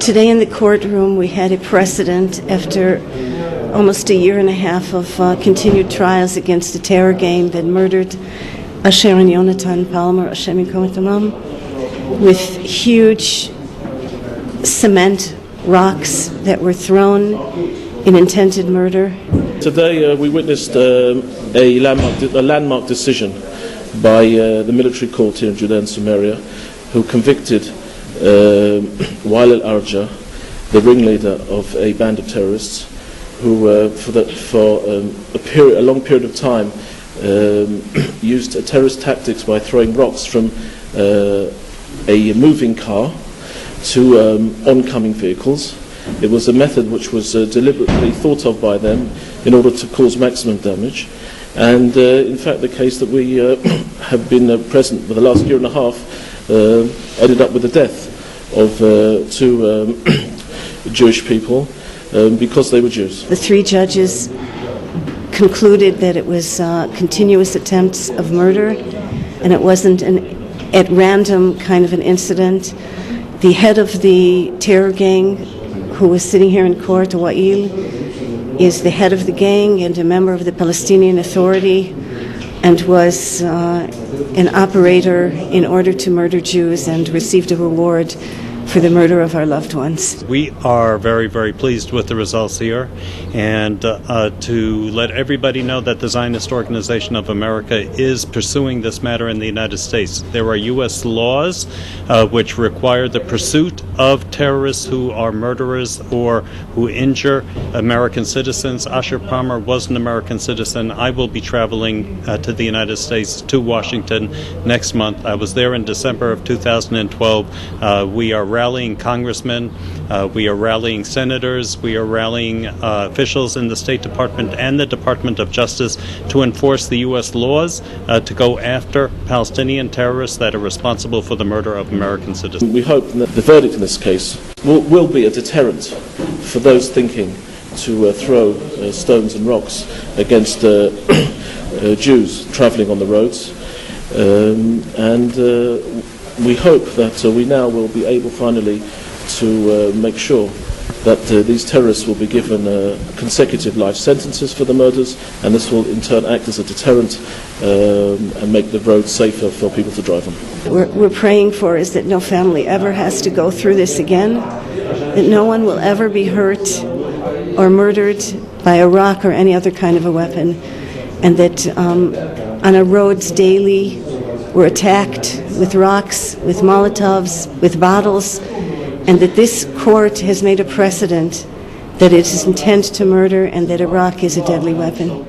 Today in the courtroom we had a precedent after almost a year and a half of continued trials against the terror gang that murdered Asher and Yonatan Palmer, Hashem Yikam Damam, with huge cement rocks that were thrown in intended murder. Today we witnessed a landmark decision by the military court here in Judea and Samaria, who convicted Wael al-Arja, the ringleader of a band of terrorists, who for a long period of time used terrorist tactics by throwing rocks from a moving car to oncoming vehicles. It was a method which was deliberately thought of by them in order to cause maximum damage. And in fact, the case that we have been present for the last year and a half ended up with the death of two Jewish people because they were Jews. The three judges concluded that it was continuous attempts of murder, and it wasn't at random kind of an incident. The head of the terror gang, who was sitting here in court, Wael, is the head of the gang and a member of the Palestinian Authority, and was an operator in order to murder Jews, and received a reward for the murder of our loved ones. We are very, very pleased with the results here, and to let everybody know that the Zionist Organization of America is pursuing this matter in the United States. There are U.S. laws which require the pursuit of terrorists who are murderers or who injure American citizens. Asher Palmer was an American citizen. I will be traveling to the United States, to Washington next month. I was there in December of 2012. We are rallying congressmen, we are rallying senators, we are rallying officials in the State Department and the Department of Justice to enforce the U.S. laws to go after Palestinian terrorists that are responsible for the murder of American citizens. We hope that the verdict in this case will be a deterrent for those thinking to throw stones and rocks against Jews travelling on the roads, and we hope that we now will be able finally to make sure that these terrorists will be given consecutive life sentences for the murders, and this will in turn act as a deterrent and make the roads safer for people to drive on. We're praying for is that no family ever has to go through this again, that no one will ever be hurt or murdered by a rock or any other kind of a weapon, and that on our roads daily we're attacked with rocks, with Molotovs, with bottles, and that this court has made a precedent that it is intent to murder and that a rock is a deadly weapon.